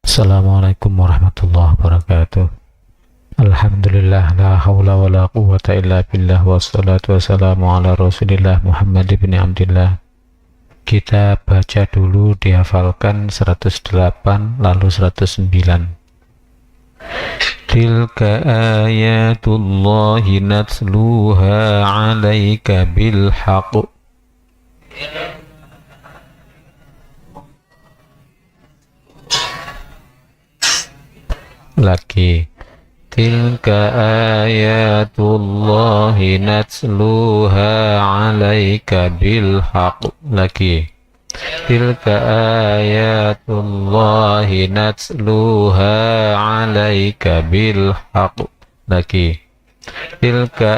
Assalamualaikum warahmatullahi wabarakatuh. Alhamdulillah, la hawla wa la quwwata illa billah, wassalatu wassalamu ala rasulillah Muhammad ibn Abdillah. Kita baca dulu, dihafalkan 108 lalu 109. Tilka ayatullahi natsluha alaika bilhaq. Lagi. Tilka ayatullahi natsluha alaika bilhaq. Lagi. Tilka ayatullahi natsluha alaika bilhaq. Lagi. Tilka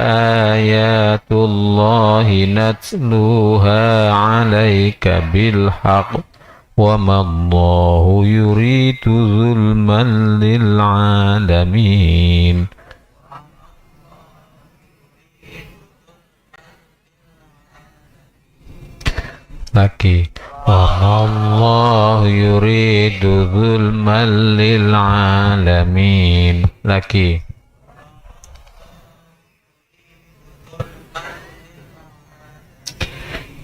ayatullahi natsluha alaika bilhaq. Wa ma Allahu yuridu zulman lil alamin. Lagi. Wa ma Allahu yuridu zulman lil alamin. Lagi.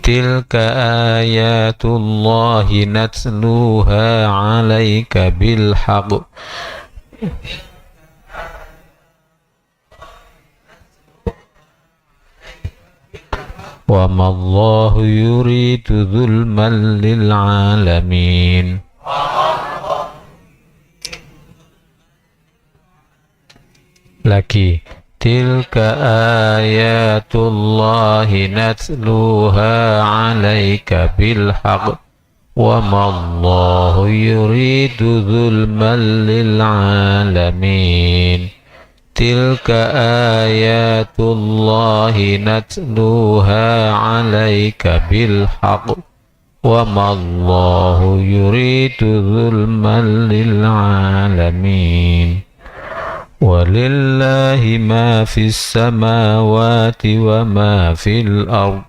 Tilka ayatullahi natsluha alaika bilhaq. Wa ma Allahu yuridu zulman lil alamin. Lagi. Tilka ayatullahi natsluha alaika bilhaq. Wa ma Allahu yuridu zulman lil alamin. Tilka ayatullahi natsluha alaika bilhaq. Wa ma Allahu yuridu zulman lil alamin. Walillahi ma fis samawati wa ma fil ard.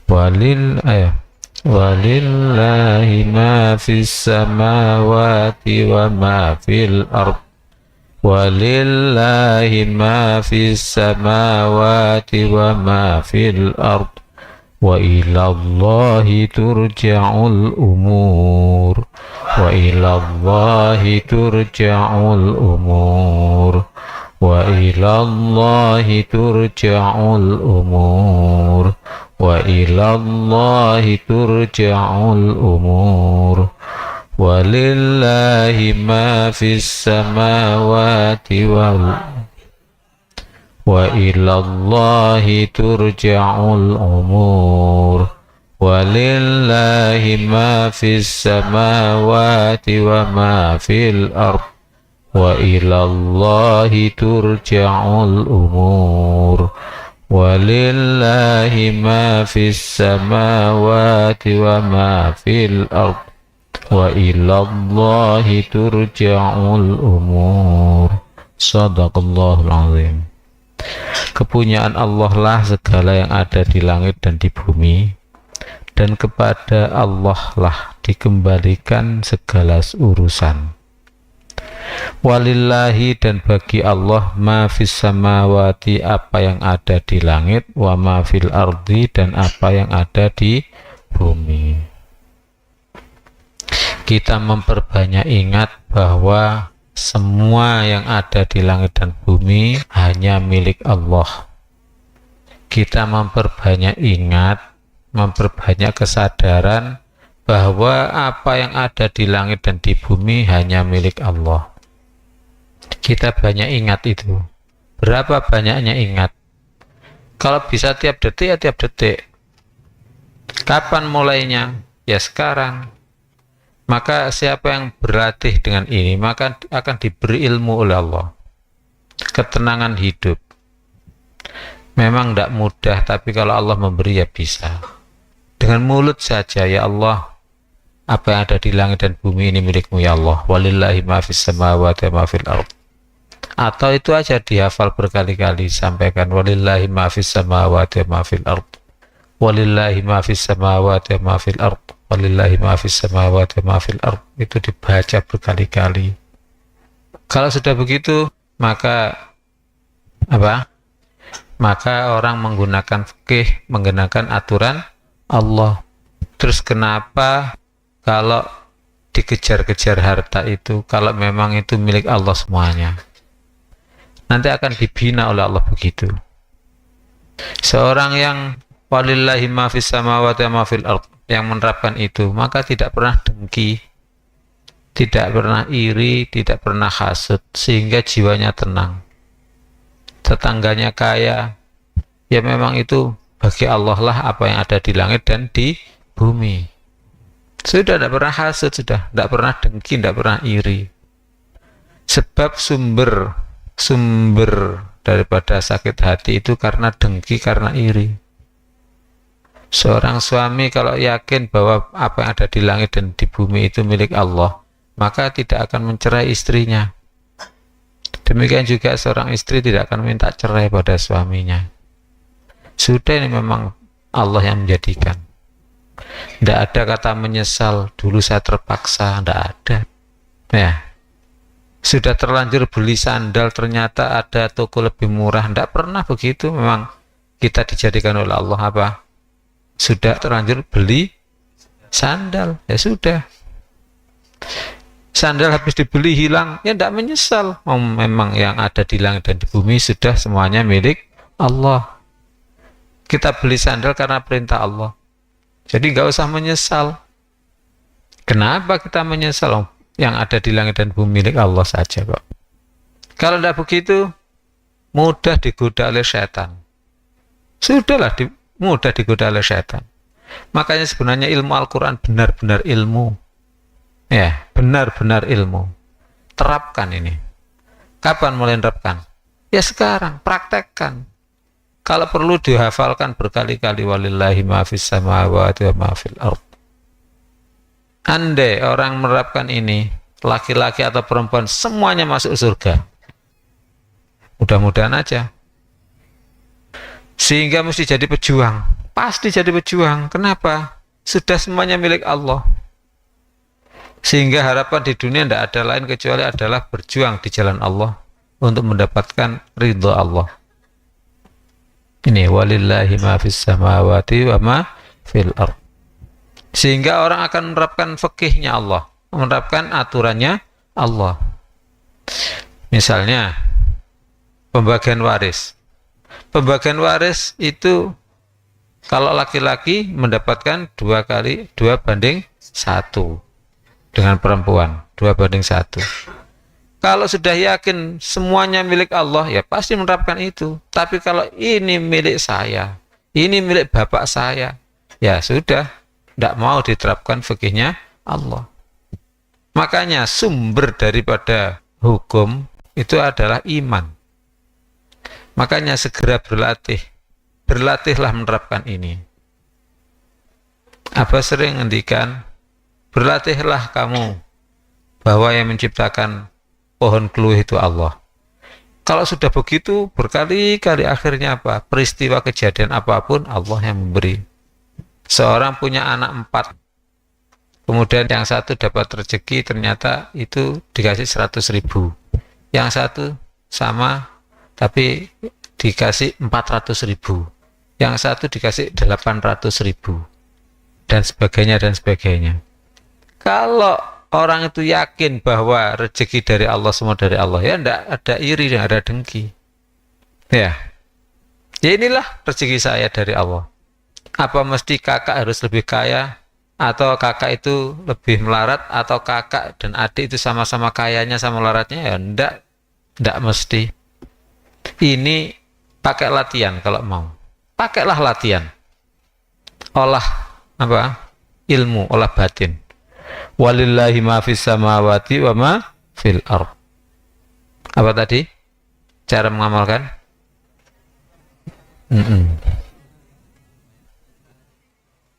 Walillahi ma fis samawati wa ma fil ard. Walillahi ma fis samawati wa ma fil ard. Wa ilallahi turja'ul umur. Wa ilallahi turja'ul umur. Wa ilallahi turja'ul umur. Wa ilallahi turja'ul umur. Walillahi ma fis samawati wal wa ilallahi turja'ul umur. Walillahi ma fis samawati wa ma fil ard. Wa ilallahi turja'ul umur. Walillahi ma fis samawati wa ma fil ard. Wa ilallahi turja'ul umur. Shadaqallahul azim. Kepunyaan Allah lah segala yang ada di langit dan di bumi, dan kepada Allah lah dikembalikan segala urusan. Walillahi, dan bagi Allah, ma fis samawati, apa yang ada di langit, wa ma fil ardi, dan apa yang ada di bumi. Kita memperbanyak ingat bahwa semua yang ada di langit dan bumi hanya milik Allah. Kita memperbanyak ingat, memperbanyak kesadaran bahwa apa yang ada di langit dan di bumi hanya milik Allah. Kita banyak ingat itu. Berapa banyaknya ingat? Kalau bisa tiap detik, ya tiap detik. Kapan mulainya? Ya sekarang. Maka siapa yang berlatih dengan ini, maka akan diberi ilmu oleh Allah. Ketenangan hidup. Memang tidak mudah, tapi kalau Allah memberi ya bisa. Dengan mulut saja, ya Allah, apa yang ada di langit dan bumi ini milikmu ya Allah. Walillahi ma fis samawati wa ma fil ard. Atau itu aja dihafal berkali-kali, sampaikan walillahi ma fis samawati wa ma fil ard. Walillahi ma fis samawati wa ma fil ard. Walillahi ma fis samawati wa ma fil ard. Itu dibaca berkali-kali. Kalau sudah begitu, maka apa? Maka orang menggunakan fikih, menggunakan aturan Allah. Terus kenapa kalau dikejar-kejar harta itu, kalau memang itu milik Allah semuanya, nanti akan dibina oleh Allah begitu. Seorang yang walillahi ma fis samawati wa ma fil ard, yang menerapkan itu, maka tidak pernah dengki, tidak pernah iri, tidak pernah hasud, sehingga jiwanya tenang. Tetangganya kaya, ya memang itu bagi Allah lah apa yang ada di langit dan di bumi. Sudah tidak pernah hasud, sudah tidak pernah dengki, tidak pernah iri. Sebab sumber daripada sakit hati itu karena dengki, karena iri. Seorang suami kalau yakin bahwa apa yang ada di langit dan di bumi itu milik Allah, maka tidak akan mencerai istrinya. Demikian juga seorang istri tidak akan minta cerai pada suaminya. Sudah, ini memang Allah yang menjadikan. Tidak ada kata menyesal, dulu saya terpaksa, tidak ada. Ya. Sudah terlanjur beli sandal, ternyata ada toko lebih murah, tidak pernah begitu. Memang kita dijadikan oleh Allah apa? Sudah terlanjur beli sandal, ya sudah. Sandal habis dibeli hilang, ya tidak menyesal. Memang yang ada di langit dan di bumi sudah semuanya milik Allah. Kita beli sandal karena perintah Allah. Jadi nggak usah menyesal. Kenapa kita menyesal? Yang ada di langit dan bumi milik Allah saja kok. Kalau tidak begitu, mudah digoda oleh setan. Sudahlah, mudah digoda oleh setan. Makanya sebenarnya ilmu Al-Quran benar-benar ilmu. Ya, benar-benar ilmu. Terapkan ini. Kapan mulai terapkan? Ya sekarang, praktekkan. Kalau perlu dihafalkan berkali-kali, walillahi ma fis samawati wa ma fil ard. Andai orang menerapkan ini, laki-laki atau perempuan semuanya masuk surga. Mudah-mudahan aja. Sehingga mesti jadi pejuang. Pasti jadi pejuang. Kenapa? Sudah semuanya milik Allah. Sehingga harapan di dunia tidak ada lain kecuali adalah berjuang di jalan Allah untuk mendapatkan ridha Allah. Ini walillahi ma fis samawati wa ma fil ard. Sehingga orang akan menerapkan fikihnya Allah, menerapkan aturannya Allah. Misalnya pembagian waris. Pembagian waris itu kalau laki-laki mendapatkan 2 banding 1. Dengan perempuan 2:1. Kalau sudah yakin semuanya milik Allah, ya pasti menerapkan itu. Tapi kalau ini milik saya, ini milik bapak saya, ya sudah, tidak mau diterapkan fikihnya Allah. Makanya sumber daripada hukum itu adalah iman. Makanya segera berlatihlah menerapkan ini. Apa sering ngendikan, berlatihlah kamu bahwa yang menciptakan pohon keluih itu Allah. Kalau sudah begitu, berkali-kali akhirnya apa? Peristiwa kejadian apapun Allah yang memberi. Seorang punya anak 4, kemudian yang satu dapat rezeki, ternyata itu dikasih 100.000. Yang satu sama, tapi dikasih 400.000. Yang satu dikasih 800.000. Dan sebagainya, dan sebagainya. Kalau orang itu yakin bahwa rezeki dari Allah, semua dari Allah, ya tidak ada iri, tidak ada dengki. Ya inilah rezeki saya dari Allah. Apa mesti kakak harus lebih kaya, atau kakak itu lebih melarat, atau kakak dan adik itu sama-sama kayanya sama melaratnya? Ya tidak mesti. Ini pakai latihan kalau mau. Pakailah latihan. Olah apa? Ilmu, olah batin. Walillahi ma fis samawati wa ma fil ard. Apa tadi cara mengamalkan?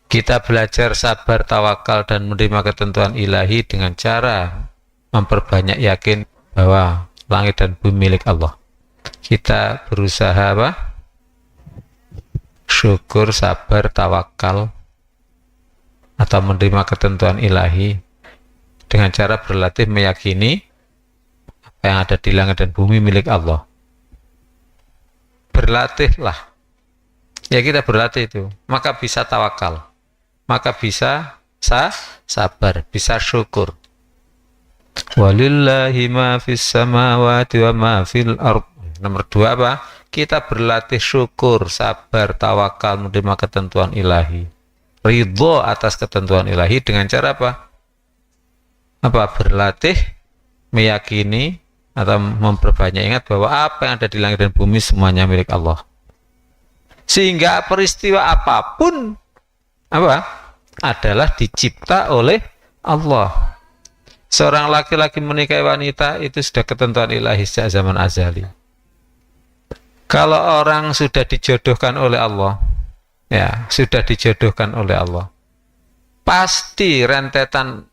Kita belajar sabar, tawakal, dan menerima ketentuan ilahi dengan cara memperbanyak yakin bahwa langit dan bumi milik Allah. Kita berusaha apa? syukur, sabar, tawakal, atau menerima ketentuan ilahi dengan cara berlatih meyakini apa yang ada di langit dan bumi milik Allah. Berlatihlah. Ya kita berlatih itu, maka bisa tawakal, maka bisa sabar, bisa syukur. Walillahi ma fis samawati wa ma fil ardh. Nomor 2 apa? Kita berlatih syukur, sabar, tawakal, menerima ketentuan ilahi. Ridho atas ketentuan ilahi dengan cara apa? Berlatih, meyakini atau memperbanyak ingat bahwa apa yang ada di langit dan bumi semuanya milik Allah. Sehingga peristiwa apapun adalah dicipta oleh Allah. Seorang laki-laki menikahi wanita itu sudah ketentuan ilahi sejak zaman azali. Kalau orang sudah dijodohkan oleh Allah, ya sudah dijodohkan oleh Allah, pasti rentetan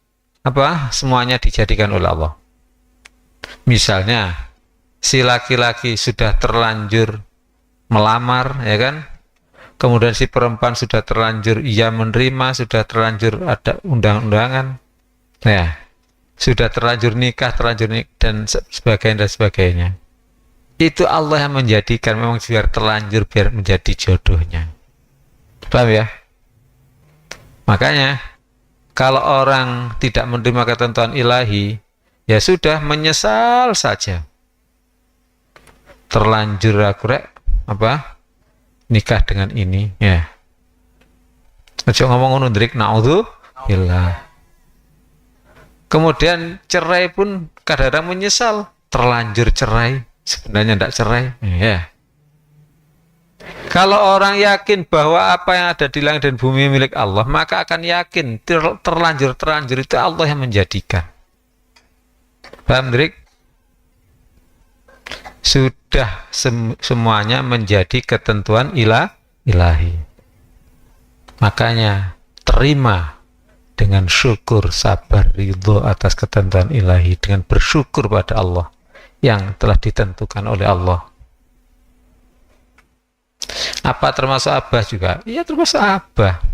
semuanya dijadikan oleh Allah. Misalnya si laki-laki sudah terlanjur melamar, ya kan? Kemudian si perempuan sudah terlanjur ia menerima, sudah terlanjur ada undang-undangan, ya, sudah terlanjur nikah, dan sebagainya. Itu Allah yang menjadikan, memang biar terlanjur, biar menjadi jodohnya. Paham ya? Makanya kalau orang tidak menerima ketentuan ilahi, ya sudah, menyesal saja. Terlanjur nikah dengan ini, ya. Aja ngomong nundrik, naudzubillah. Kemudian cerai pun kadang-kadang menyesal, terlanjur cerai, sebenarnya tidak cerai, ya. Kalau orang yakin bahwa apa yang ada di langit dan bumi milik Allah, maka akan yakin terlanjur itu Allah yang menjadikan. Paham, Drik? Sudah semuanya menjadi ketentuan ilahi. Makanya terima dengan syukur, sabar, ridho atas ketentuan ilahi, dengan bersyukur pada Allah yang telah ditentukan oleh Allah. Apa termasuk Abah juga? Iya, termasuk Abah.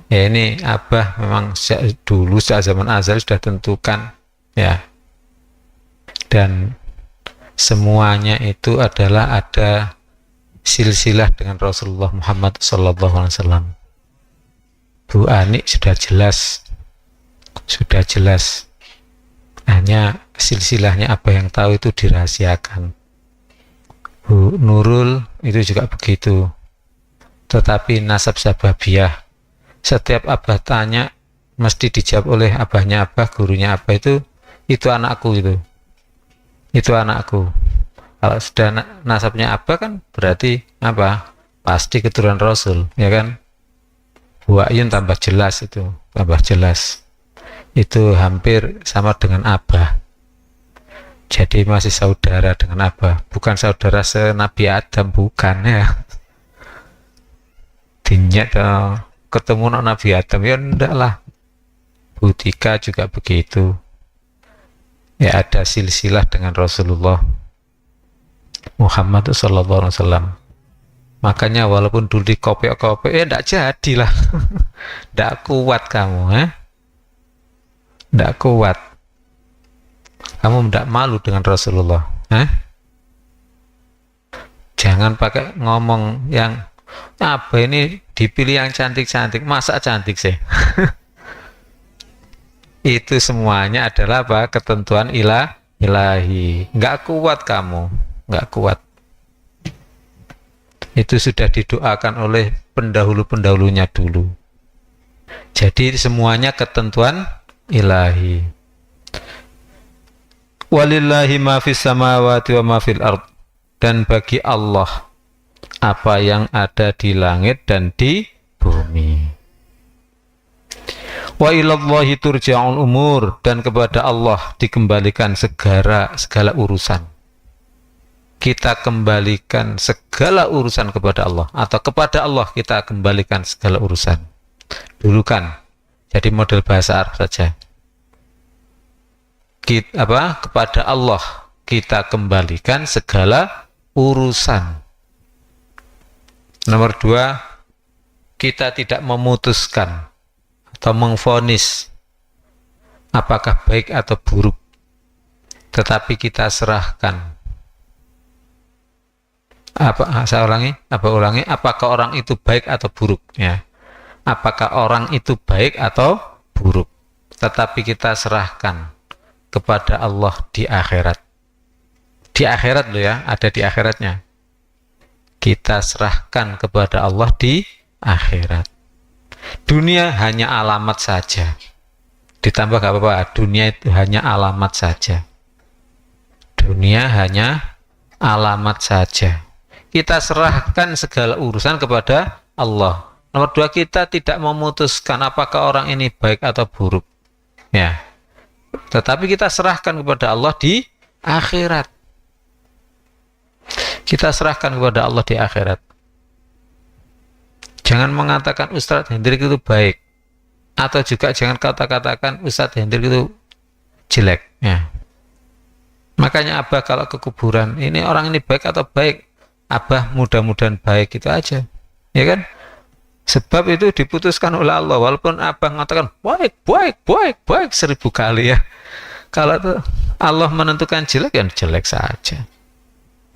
Ya, ini Abah memang dulu sejak zaman azal sudah tentukan, ya. Dan semuanya itu adalah ada silsilah dengan Rasulullah Muhammad SAW. Bu Ani sudah jelas. Hanya silsilahnya Abah yang tahu, itu dirahasiakan. Bu Nurul itu juga begitu. Tetapi nasab sababiyah, setiap Abah tanya mesti dijawab oleh abahnya Abah, gurunya Abah, itu anakku, itu anakku. Kalau sudah nasabnya Abah kan berarti pasti keturunan Rasul, ya kan? Bu Ayun tambah jelas, itu hampir sama dengan Abah. Jadi masih saudara dengan Abah, bukan saudara senabi Adam, bukan, ya. Dinyak ketemu Nabi Adam, ya enggak lah. Bu Tika juga begitu. Ya, ada silsilah dengan Rasulullah Muhammad SAW. Makanya walaupun dulu dikopek-kopek, enggak jadilah. Enggak kuat kamu, enggak kuat. Kamu tidak malu dengan Rasulullah, Jangan pakai ngomong yang ini dipilih yang cantik-cantik, masa cantik sih? Itu semuanya adalah ketentuan ilahi. Nggak kuat kamu, nggak kuat. Itu sudah didoakan oleh pendahulu-pendahulunya dulu. Jadi semuanya ketentuan ilahi. Walillahi ma fis samawati wa ma fil ardh. Dan bagi Allah apa yang ada di langit dan di bumi. Wa ilallahi turja'ul umur. Dan kepada Allah dikembalikan segala urusan. Kita kembalikan segala urusan kepada Allah, atau kepada Allah kita kembalikan segala urusan. Dulu kan jadi model bahasa Arab saja. Kepada Allah kita kembalikan segala urusan. Nomor 2, kita tidak memutuskan atau mengvonis apakah baik atau buruk, tetapi kita serahkan. Apakah orang itu baik atau buruk, ya. Apakah orang itu baik atau buruk, tetapi kita serahkan kepada Allah di akhirat. Di akhirat loh ya, ada di akhiratnya. Kita serahkan kepada Allah di akhirat. Dunia hanya alamat saja. Ditambah gak apa-apa, dunia itu hanya alamat saja. Dunia hanya alamat saja. Kita serahkan segala urusan kepada Allah. Nomor dua, kita tidak memutuskan apakah orang ini baik atau buruk, ya. Tetapi kita serahkan kepada Allah di akhirat. Kita serahkan kepada Allah di akhirat. Jangan mengatakan Ustadz Hendrik itu baik, atau juga jangan katakan Ustadz Hendrik itu jelek, ya. Makanya Abah kalau ke kuburan, ini orang ini baik atau baik, Abah mudah-mudahan baik, itu aja, ya kan? Sebab itu diputuskan oleh Allah. Walaupun Abah mengatakan baik 1000 kali, ya. Kalau itu Allah menentukan jelek, ya jelek saja.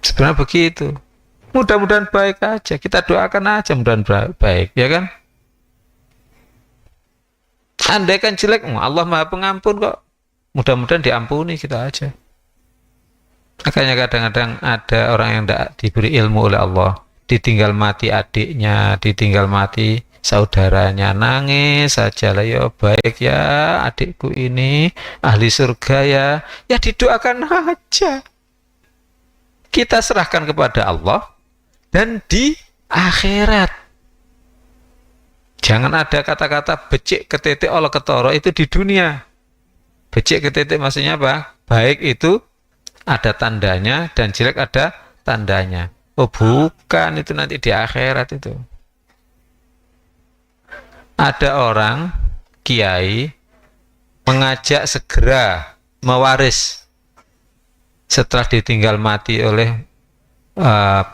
Sebenarnya begitu. Mudah-mudahan baik aja. Kita doakan aja mudah-mudahan baik, ya kan? Andai kan jelek, Allah Maha Pengampun kok. Mudah-mudahan diampuni, kita aja. Makanya kadang-kadang ada orang yang tidak diberi ilmu oleh Allah, ditinggal mati adiknya, ditinggal mati saudaranya, nangis saja lah, ya baik ya adikku ini ahli surga ya, ya didoakan aja. Kita serahkan kepada Allah dan di akhirat. Jangan ada kata-kata becik ketetek olah ketoro, itu di dunia. Becik ketetek maksudnya apa? Baik itu ada tandanya dan jelek ada tandanya. Oh bukan, itu nanti di akhirat itu. Ada orang kiai mengajak segera mewaris setelah ditinggal mati oleh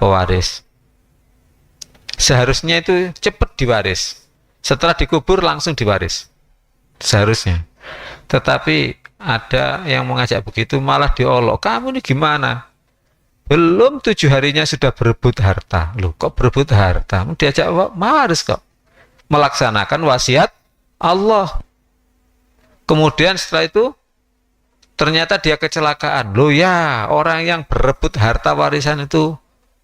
pewaris. Seharusnya itu cepat diwaris. Setelah dikubur langsung diwaris. Seharusnya. Tetapi ada yang mengajak begitu malah diolok. Kamu ini gimana? Belum 7 harinya sudah berebut harta. Loh kok berebut harta? Diajak waris kok. Melaksanakan wasiat Allah. Kemudian setelah itu ternyata dia kecelakaan. Loh ya, orang yang berebut harta warisan itu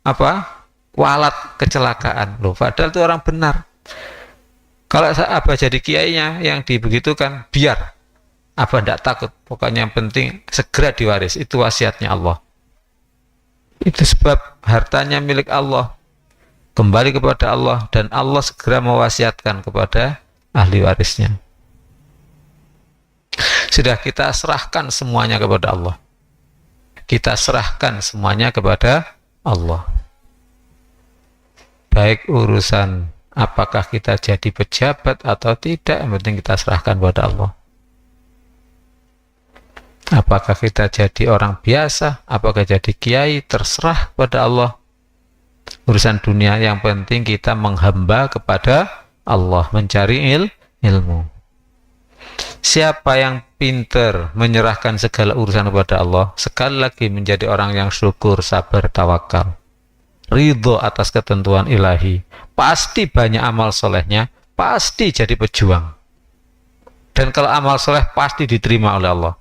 apa? Walat kecelakaan. Loh padahal itu orang benar. Kalau Abah jadi kiainya yang dibegitukan, biar Abah tidak takut. Pokoknya yang penting segera diwaris. Itu wasiatnya Allah. Itu sebab hartanya milik Allah, kembali kepada Allah, dan Allah segera mewasiatkan kepada ahli warisnya. Sudah kita serahkan semuanya kepada Allah. Kita serahkan semuanya kepada Allah. Baik urusan apakah kita jadi pejabat atau tidak, yang penting kita serahkan kepada Allah. Apakah kita jadi orang biasa, apakah jadi kiai, terserah pada Allah. Urusan dunia yang penting kita menghamba kepada Allah, mencari ilmu. Siapa yang pintar menyerahkan segala urusan kepada Allah, sekali lagi menjadi orang yang syukur, sabar, tawakal, ridho atas ketentuan ilahi, pasti banyak amal solehnya, pasti jadi pejuang. Dan kalau amal soleh pasti diterima oleh Allah.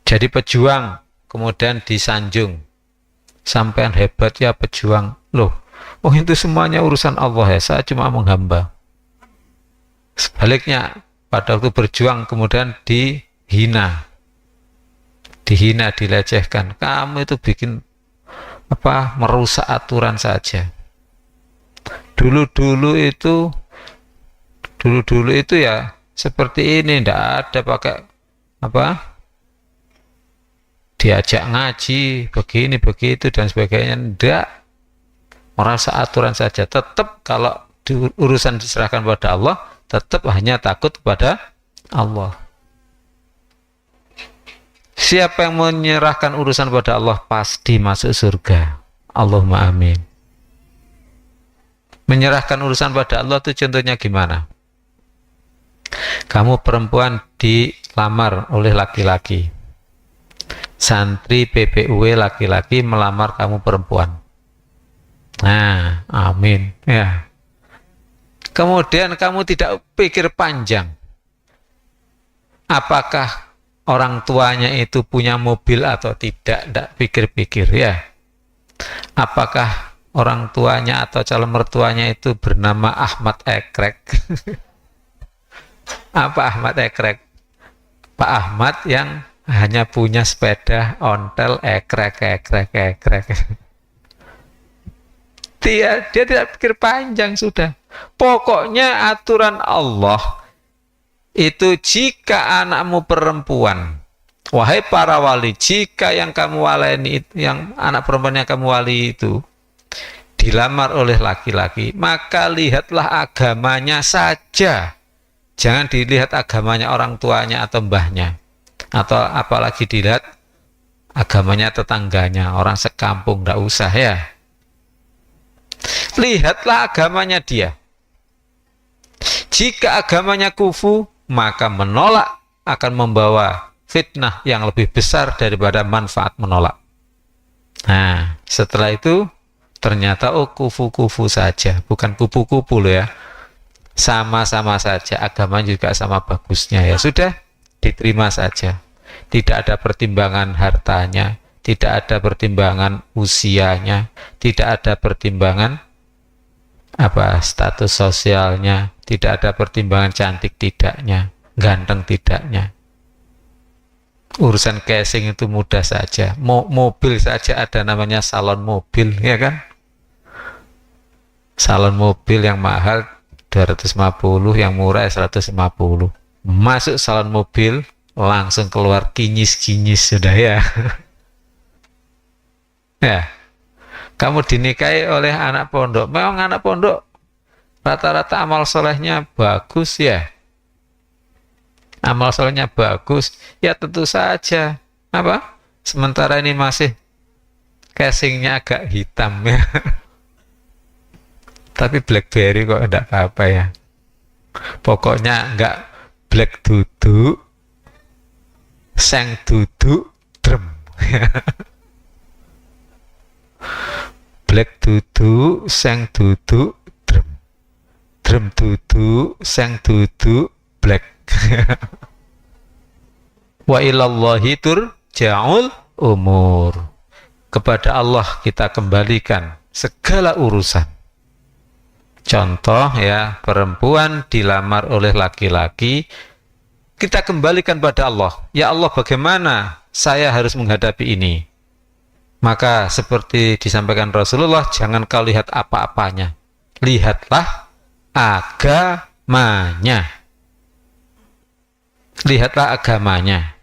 Jadi pejuang, kemudian disanjung. Sampean hebat ya pejuang. Loh, oh itu semuanya urusan Allah ya, saya cuma menghamba. Sebaliknya, pada waktu berjuang kemudian dihina. Dihina, dilecehkan. Kamu itu bikin apa? Merusak aturan saja. Dulu-dulu itu ya seperti ini, tidak ada pakai apa? Diajak ngaji begini begitu dan sebagainya, tidak, merasa aturan saja. Tetap kalau urusan diserahkan pada Allah, tetap hanya takut kepada Allah. Siapa yang menyerahkan urusan pada Allah pasti masuk surga. Allahumma amin. Menyerahkan urusan pada Allah itu contohnya gimana? Kamu perempuan dilamar oleh laki-laki. Santri PPUW laki-laki melamar kamu perempuan. Nah, amin. Ya. Kemudian kamu tidak pikir panjang. Apakah orang tuanya itu punya mobil atau tidak? Tidak pikir-pikir ya. Apakah orang tuanya atau calon mertuanya itu bernama Ahmad Ekrek? Apa Ahmad Ekrek? Pak Ahmad yang hanya punya sepeda ontel ekrek. Dia tidak pikir panjang sudah. Pokoknya aturan Allah itu jika anakmu perempuan, wahai para wali, jika yang kamu waleni, yang anak perempuan yang kamu wali itu dilamar oleh laki-laki, maka lihatlah agamanya saja. Jangan dilihat agamanya orang tuanya atau mbahnya, atau apalagi dilihat agamanya tetangganya, orang sekampung, tidak usah ya. Lihatlah agamanya dia. Jika agamanya kufu, maka menolak akan membawa fitnah yang lebih besar daripada manfaat menolak. Nah, setelah itu ternyata kufu-kufu saja, bukan kupu-kupu loh ya. Sama-sama saja, agama juga sama bagusnya ya. Sudah, diterima saja. Tidak ada pertimbangan hartanya, tidak ada pertimbangan usianya, tidak ada pertimbangan status sosialnya, tidak ada pertimbangan cantik tidaknya, ganteng tidaknya. Urusan casing itu mudah saja. Mobil saja ada namanya salon mobil, ya kan? Salon mobil yang mahal 250, yang murah 150. Masuk salon mobil langsung keluar kinyis-kinyis sudah ya. Ya. Kamu dinikahi oleh anak pondok. Memang anak pondok rata-rata amal solehnya bagus ya. Amal solehnya bagus. Ya tentu saja. Apa? Sementara ini masih casingnya agak hitam ya. Tapi BlackBerry kok enggak apa-apa ya. Pokoknya enggak black duduk, seng duduk, drum. Black duduk, seng duduk, drum. Drum duduk, seng duduk, black. Wa ilallahi turja'ul umur. Kepada Allah kita kembalikan segala urusan. Contoh ya, perempuan dilamar oleh laki-laki, kita kembalikan pada Allah. Ya Allah, bagaimana saya harus menghadapi ini? Maka seperti disampaikan Rasulullah, jangan kau lihat apa-apanya. Lihatlah agamanya. Lihatlah agamanya.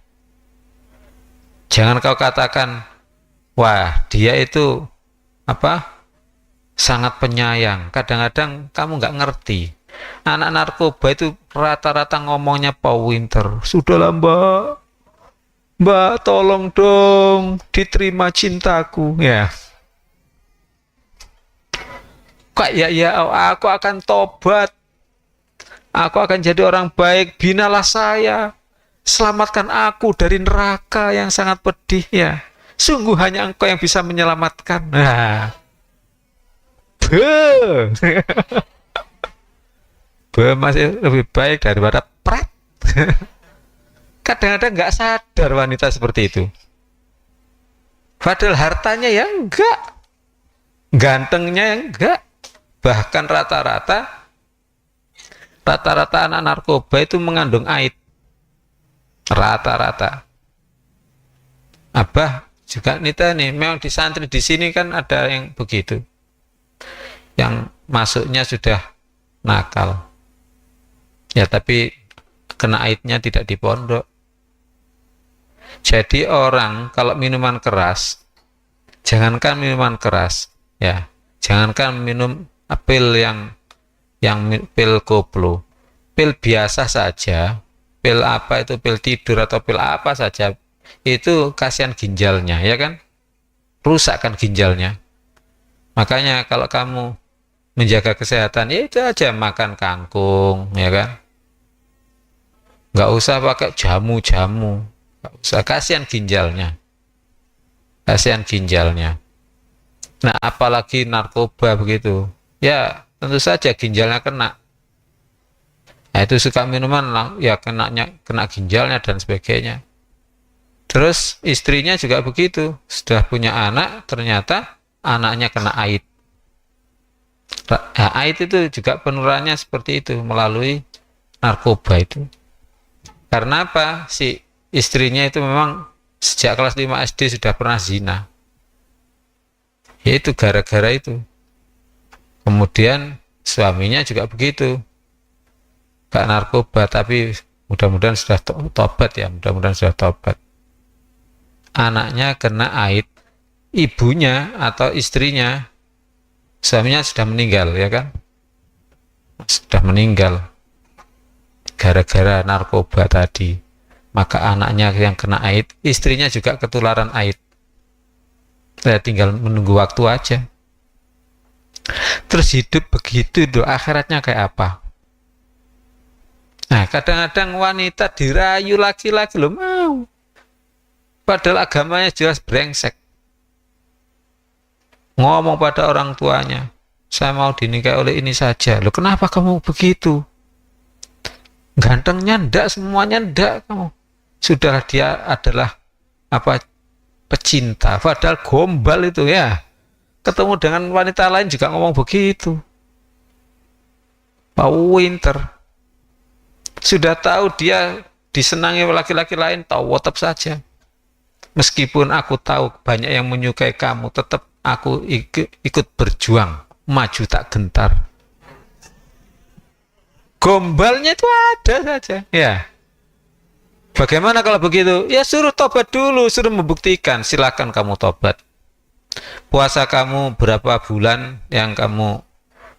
Jangan kau katakan, wah dia itu sangat penyayang. Kadang-kadang kamu nggak ngerti. Anak narkoba itu rata-rata ngomongnya Pak Winter. Sudahlah Mbak tolong dong diterima cintaku ya. Ya aku akan tobat. Aku akan jadi orang baik. Binalah saya. Selamatkan aku dari neraka yang sangat pedih ya. Sungguh hanya engkau yang bisa menyelamatkan. Nah. Masih lebih baik daripada pret. Kadang-kadang nggak sadar wanita seperti itu. Padahal hartanya ya enggak, gantengnya ya enggak. Bahkan rata-rata anak narkoba itu mengandung aid. Rata-rata. Abah juga nita nih, memang di santri di sini kan ada yang begitu. Yang masuknya sudah nakal ya, tapi kena aidnya tidak di pondok. Jadi orang kalau minuman keras, jangankan minuman keras ya, jangankan minum pil yang pil koplo, pil biasa saja, pil apa itu, pil tidur atau pil apa saja, itu kasihan ginjalnya ya kan, rusakkan ginjalnya. Makanya kalau kamu menjaga kesehatan, ya itu aja makan kangkung, ya kan? Nggak usah pakai jamu-jamu, nggak usah, kasihan ginjalnya, kasihan ginjalnya. Nah, apalagi narkoba begitu, ya tentu saja ginjalnya kena. Nah, itu suka minuman lah, ya kena ginjalnya dan sebagainya. Terus istrinya juga begitu, sudah punya anak, ternyata anaknya kena AIDS. Nah, AIDS itu juga penularannya seperti itu, melalui narkoba itu. Karena apa? Si istrinya itu memang sejak kelas 5 SD sudah pernah zina. Yaitu gara-gara itu. Kemudian suaminya juga begitu. Gak narkoba, tapi mudah-mudahan sudah tobat ya, mudah-mudahan sudah tobat. Anaknya kena AIDS, ibunya atau istrinya, suaminya sudah meninggal, ya kan? Sudah meninggal gara-gara narkoba tadi. Maka anaknya yang kena AIDS, istrinya juga ketularan AIDS. Saya tinggal menunggu waktu aja. Terus hidup begitu, do akhiratnya kayak apa? Nah, kadang-kadang wanita dirayu laki-laki loh mau. Padahal agamanya jelas brengsek. Ngomong pada orang tuanya, saya mau dinikahi oleh ini saja. Loh, kenapa kamu begitu? Gantengnya ndak, semuanya ndak kamu. Sudahlah, dia adalah apa, pecinta. Padahal gombal itu ya. Ketemu dengan wanita lain juga ngomong begitu. Pak Winter sudah tahu dia disenangi laki-laki lain, tahu tetap saja. Meskipun aku tahu banyak yang menyukai kamu, tetap aku ikut berjuang, maju tak gentar. Gombalnya itu ada saja, ya. Bagaimana kalau begitu? Ya suruh tobat dulu, suruh membuktikan. Silakan kamu tobat. Puasa kamu berapa bulan yang kamu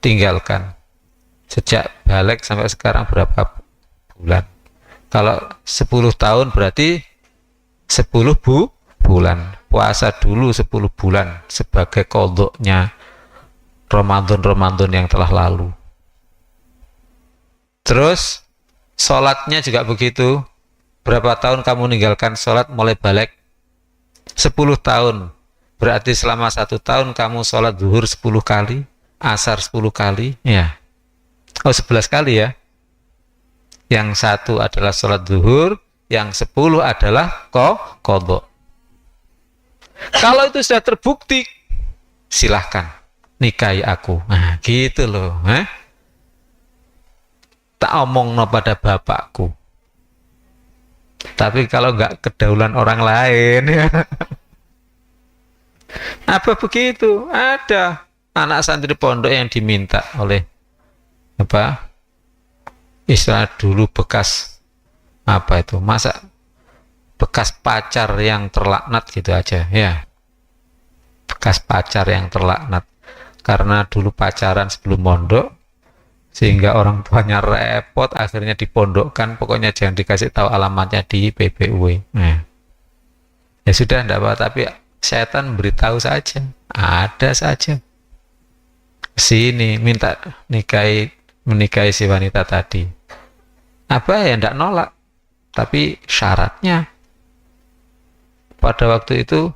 tinggalkan? Sejak balik sampai sekarang berapa bulan? Kalau 10 tahun berarti 10 bulan. Puasa dulu 10 bulan sebagai qadha-nya Ramadan yang telah lalu. Terus sholatnya juga begitu. Berapa tahun kamu meninggalkan sholat mulai balik? 10 tahun. Berarti selama 1 tahun kamu sholat zuhur 10 kali, asar 10 kali, ya. Oh, 11 kali ya. Yang 1 adalah sholat zuhur, yang 10 adalah qadha. Kalau itu sudah terbukti, silahkan nikahi aku. Nah, gitu loh. Tak omong no pada bapakku. Tapi kalau nggak kedaulan orang lain, ya. Apa begitu? Ada anak santri pondok yang diminta oleh apa? Istilah dulu bekas apa itu? Masa bekas pacar yang terlaknat gitu aja, ya. Bekas pacar yang terlaknat karena dulu pacaran sebelum mondok, sehingga orang tuanya repot, akhirnya dipondokkan. Pokoknya jangan dikasih tahu alamatnya di PBUW. Nah, ya sudah, enggak apa, tapi setan beritahu saja, ada saja sini minta menikahi si wanita tadi. Apa ya, enggak nolak, tapi syaratnya pada waktu itu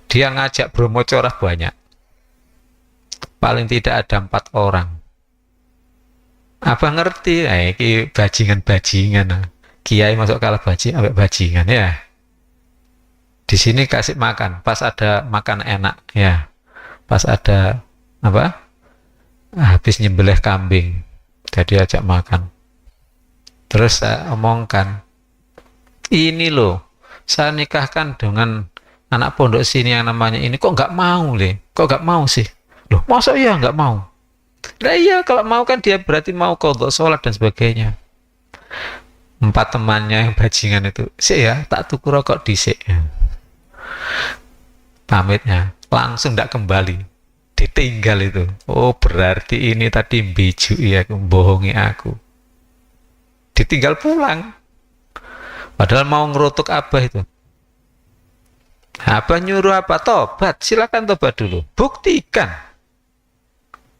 dia ngajak bromocorah banyak, paling tidak ada 4 orang. Apa ngerti? Ini bajingan-bajingan. Kiai masuk kalah ambek bajingan, ya. Di sini kasih makan, pas ada makan enak, ya. Pas ada apa? Habis nyembelih kambing, jadi ajak makan. Terus saya omongkan, ini loh, saya nikahkan dengan anak pondok sini yang namanya ini, kok nggak mau, kok nggak mau sih? Loh, masa iya nggak mau? Nah iya, kalau mau kan dia berarti mau qadha sholat dan sebagainya. 4 temannya yang bajingan itu, sih ya, tak tuku rokok dhisik. Pamitnya, langsung tidak kembali, ditinggal itu. Oh, berarti ini tadi biju ya, membohongi aku. Ditinggal pulang. Padahal mau ngerutuk abah itu. Abah nyuruh apa? Tobat. Silakan tobat dulu. Buktikan.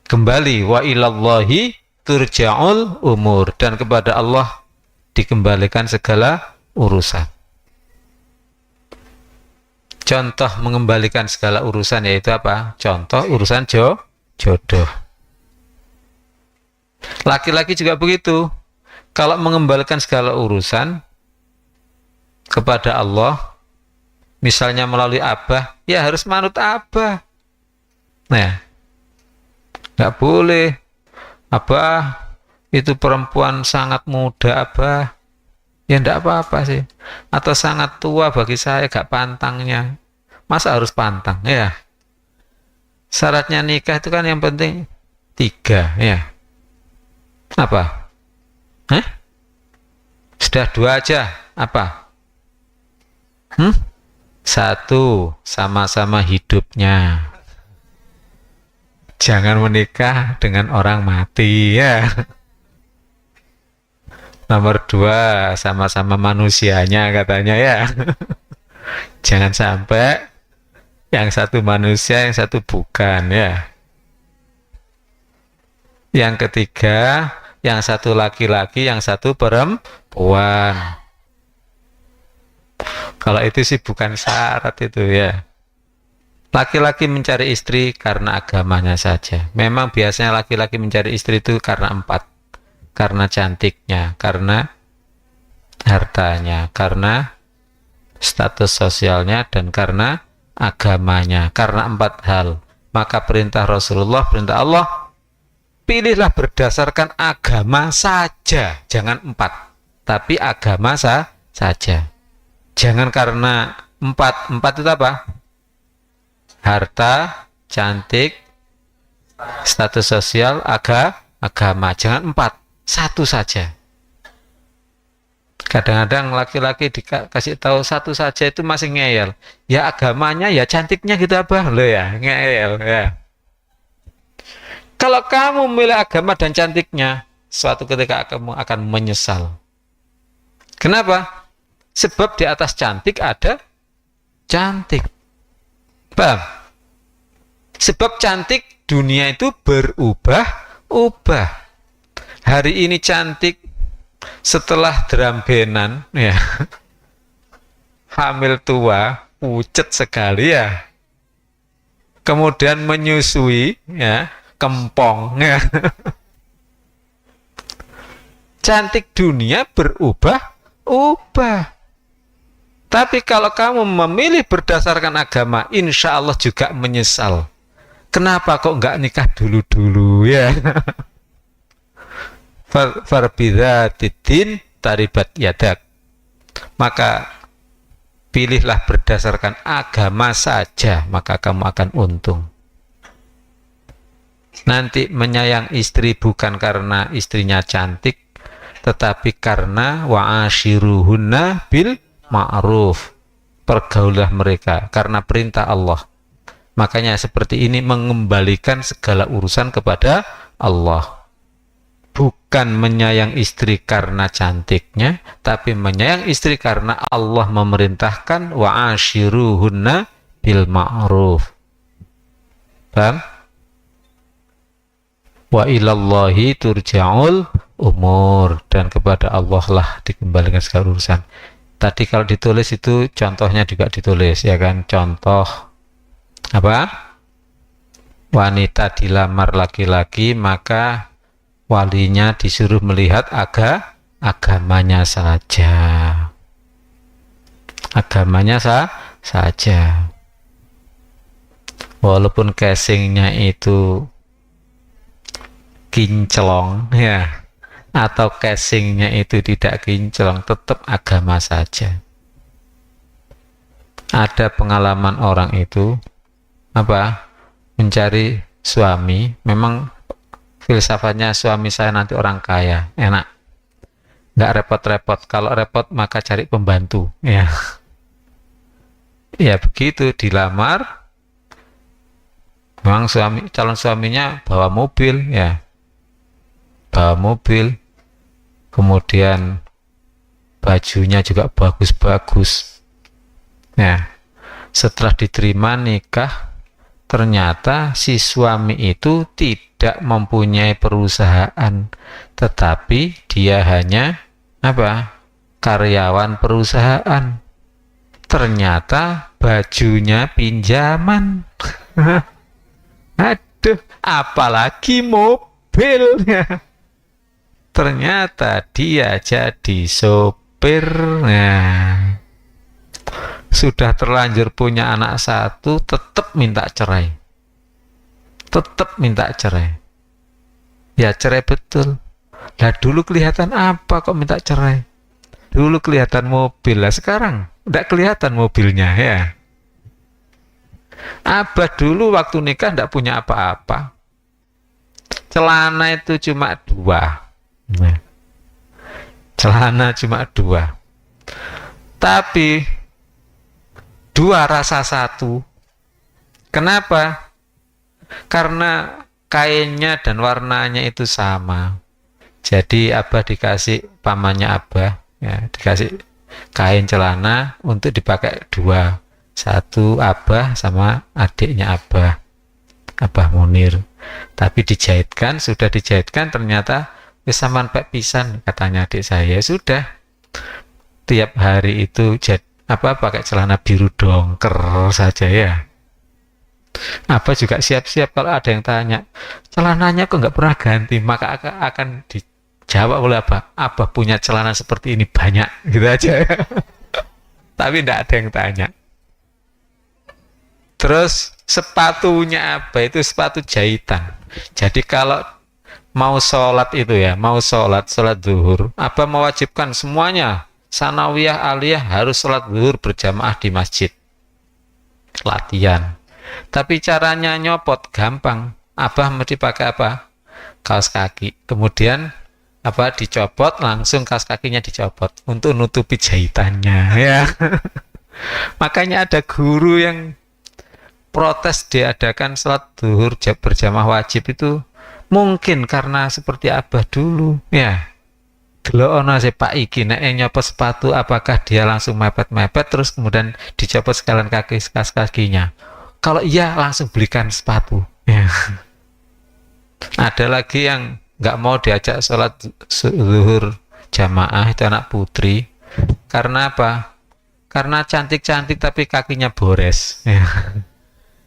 kembali, wa ilallahi turja'ul umur, dan kepada Allah dikembalikan segala urusan. Contoh mengembalikan segala urusan yaitu apa? Contoh urusan jodoh. Laki-laki juga begitu. Kalau mengembalikan segala urusan kepada Allah, misalnya melalui abah, ya harus manut abah. Nah, nggak boleh abah itu perempuan sangat muda, abah ya nggak apa-apa sih, atau sangat tua bagi saya gak pantangnya, masa harus pantang ya. Syaratnya nikah itu kan yang penting 3 ya. Apa? Hah? Sudah 2 aja apa? 1, sama-sama hidupnya, jangan menikah dengan orang mati ya. Nomor 2, sama-sama manusianya katanya ya. Jangan sampai yang satu manusia, yang satu bukan ya. Yang ketiga, yang satu laki-laki, yang satu perempuan. Kalau itu sih bukan syarat itu ya. Laki-laki mencari istri karena agamanya saja. Memang biasanya laki-laki mencari istri itu karena 4. Karena cantiknya, karena hartanya, karena status sosialnya, dan karena agamanya. Karena 4 hal. Maka perintah Rasulullah, perintah Allah, pilihlah berdasarkan agama saja. Jangan 4, tapi agama saja. Jangan karena 4 itu apa? Harta, cantik, status sosial, agama. Jangan 4, 1 saja. Kadang-kadang laki-laki dikasih tahu 1 saja itu masih ngeyel. Ya agamanya, ya cantiknya gitu apa? Loh ya, ngeyel ya. Kalau kamu memilih agama dan cantiknya, suatu ketika kamu akan menyesal. Kenapa? Sebab di atas cantik ada cantik. Paham? Sebab cantik dunia itu berubah-ubah. Hari ini cantik, setelah drambenan ya, hamil tua, pucet sekali ya. Kemudian menyusui ya, kempong ya. Cantik dunia berubah-ubah. Tapi kalau kamu memilih berdasarkan agama, insya Allah juga menyesal. Kenapa kok nggak nikah dulu-dulu ya? Farbidhatidin taribat yadak. Maka pilihlah berdasarkan agama saja, maka kamu akan untung. Nanti menyayang istri bukan karena istrinya cantik, tetapi karena wa'ashiruhunna bil ma'ruf. Pergaulah mereka karena perintah Allah. Makanya seperti ini mengembalikan segala urusan kepada Allah. Bukan menyayang istri karena cantiknya, tapi menyayang istri karena Allah memerintahkan wa'ashiruhunna bil ma'ruf. Paham? Wa ilallahi turja'ul umur, dan kepada Allah lah dikembalikan segala urusan. Tadi kalau ditulis itu contohnya juga ditulis ya kan, contoh apa? Wanita dilamar laki-laki, maka walinya disuruh melihat agamanya saja. Agamanya saja. Walaupun casingnya itu kinclong ya, atau casingnya itu tidak kinclong, tetap agama saja. Ada pengalaman orang itu apa? Mencari suami, memang filsafatnya suami saya nanti orang kaya, enak, nggak repot-repot. Kalau repot maka cari pembantu ya. Ya begitu, dilamar, memang calon suaminya bawa mobil ya, bawa mobil, kemudian bajunya juga bagus-bagus. Nah, setelah diterima nikah, ternyata si suami itu tidak mempunyai perusahaan, tetapi dia hanya apa? Karyawan perusahaan. Ternyata bajunya pinjaman. Aduh, apalagi mobilnya. Ternyata dia jadi sopir. Nah, sudah terlanjur punya anak satu, tetap minta cerai. Tetap minta cerai. Ya cerai betul. Lah dulu kelihatan apa kok minta cerai? Dulu kelihatan mobil, lah sekarang tidak kelihatan mobilnya ya. Abah dulu waktu nikah tidak punya apa-apa. Celana itu cuma 2. Nah, celana cuma 2. Tapi 2 rasa 1. Kenapa? Karena kainnya dan warnanya itu sama. Jadi Abah dikasih, pamannya Abah ya, dikasih kain celana untuk dipakai 2. 1 Abah sama adiknya Abah, Abah Munir. Tapi dijahitkan, sudah dijahitkan, ternyata sampean pek pisan katanya adik saya. Sudah, tiap hari itu pakai celana biru dongker saja ya. Abah juga siap-siap kalau ada yang tanya, celananya kok nggak pernah ganti, maka akan dijawab oleh Abah, Abah punya celana seperti ini banyak, gitu aja. Tapi tidak ada yang tanya. Terus sepatunya Abah itu sepatu jahitan. Jadi kalau mau sholat itu ya, mau sholat zuhur, Abah mewajibkan semuanya, sanawiyah, aliyah harus sholat zuhur berjamaah di masjid. Latihan. Tapi caranya nyopot gampang. Abah mesti pakai apa? Kaos kaki. Kemudian apa, dicopot, langsung kaos kakinya dicopot untuk nutupi jahitannya ya. Makanya ada guru yang protes diadakan sholat zuhur berjamaah wajib itu, mungkin karena seperti Abah dulu ya. Delok ono Pak iki nek nyopot sepatu, apakah dia langsung mepet-mepet terus kemudian dicopot sekalian kakinya. Kalau iya, langsung belikan sepatu ya. Ada lagi yang nggak mau diajak sholat zuhur jamaah, itu anak putri. Karena apa? Karena cantik-cantik tapi kakinya bores ya.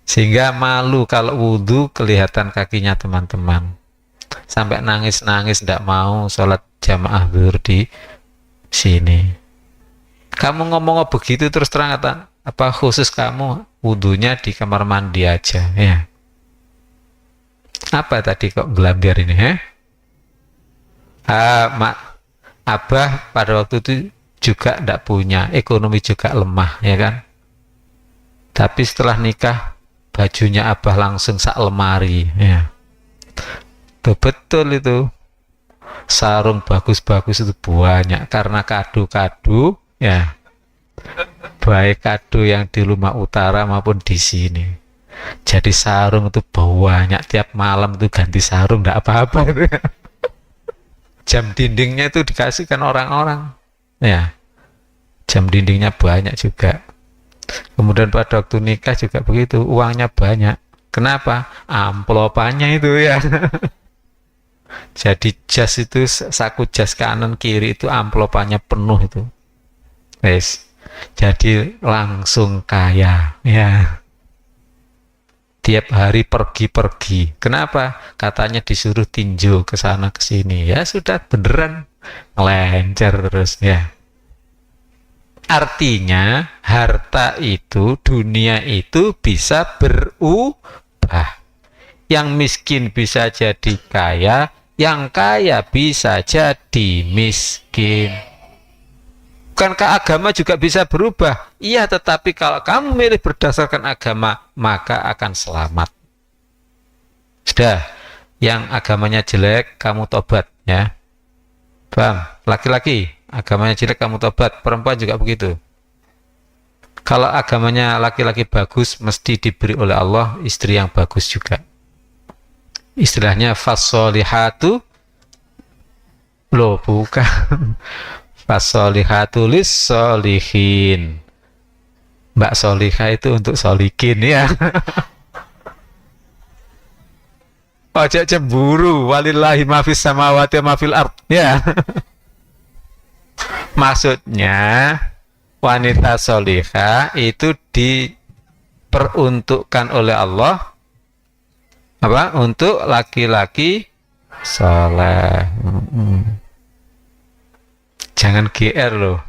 Sehingga malu kalau wudhu kelihatan kakinya teman-teman. Sampai nangis-nangis tidak mau sholat jamaah zuhur di sini. Kamu ngomong begitu terus terang kata, apa khusus kamu wudhunya di kamar mandi aja ya. Apa tadi kok gelambir ini ya? Abah pada waktu itu juga tidak punya, ekonomi juga lemah ya kan. Tapi setelah nikah bajunya Abah langsung sak lemari ya. Betul itu, sarung bagus-bagus itu banyak karena kado-kado ya, baik kado yang di rumah utara maupun di sini. Jadi sarung itu banyak, tiap malam itu ganti sarung, tidak apa-apa. Jam dindingnya itu dikasihkan orang-orang ya, jam dindingnya banyak juga. Kemudian pada waktu nikah juga begitu, uangnya banyak. Kenapa? Amplopannya itu ya. Jadi jas itu, saku jas kanan kiri itu amplopannya penuh itu. Wes, jadi langsung kaya ya. Tiap hari pergi-pergi. Kenapa? Katanya disuruh tinjau ke sana ke sini. Ya sudah, beneran ngelencer terus ya. Artinya harta itu, dunia itu bisa berubah. Yang miskin bisa jadi kaya, yang kaya bisa jadi miskin. Bukankah agama juga bisa berubah? Iya, tetapi kalau kamu milih berdasarkan agama, maka akan selamat. Sudah, yang agamanya jelek, kamu tobat ya. Paham? Laki-laki, agamanya jelek, kamu tobat. Perempuan juga begitu. Kalau agamanya laki-laki bagus, mesti diberi oleh Allah istri yang bagus juga. Istilahnya fassolihatu, loh bukan, fassolihatu lis-solihin. Mbak Solihah itu untuk solikin ya. Ojo cemburu, walillahi ma fis samawati wa ma fil ard. Ya. Maksudnya wanita solihah itu diperuntukkan oleh Allah apa? Untuk laki-laki soleh. Jangan GR loh,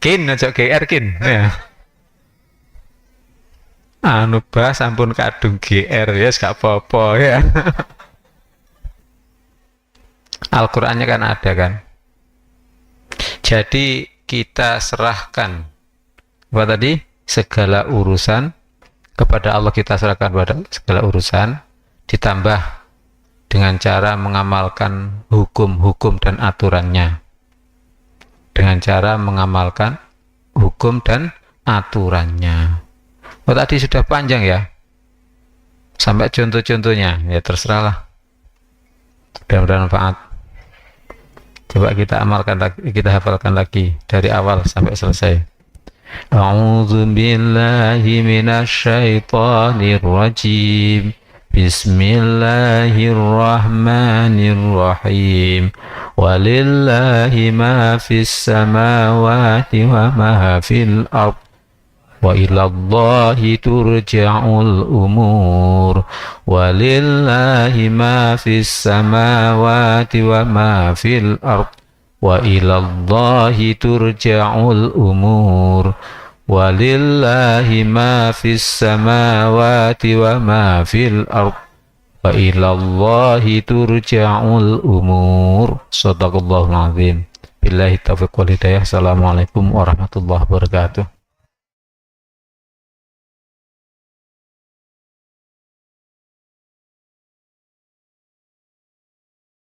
Kin, ojo GR kin. Ya. Anu bah sampun kadung GR ya, gak apa-apa ya. Al-Qur'annya kan ada kan. Jadi kita serahkan apa tadi? Segala urusan kepada Allah, kita serahkan pada segala urusan, ditambah dengan cara mengamalkan hukum-hukum dan aturannya. Dengan cara mengamalkan hukum dan aturannya. Oh, tadi sudah panjang ya, sampai contoh-contohnya, ya terserahlah. Mudah-mudahan manfaat. Coba kita amalkan lagi, kita hafalkan lagi dari awal sampai selesai. A'udzu billahi minasy syaithanir rajim. Bismillahirrahmanirrahim. Walillahi ma fis samawati wa ma fil ardh. Wa ilallahi turja'ul umur. Walillahi ma fis samawati wa ma fil ard. Wa ilallahi turja'ul umur. Walillahi ma fis samawati wa ma fil ard. Wa ilallahi turja'ul umur. Shadaqallahul azim. Billahi taufiq wal hidayah. Assalamualaikum warahmatullahi wabarakatuh.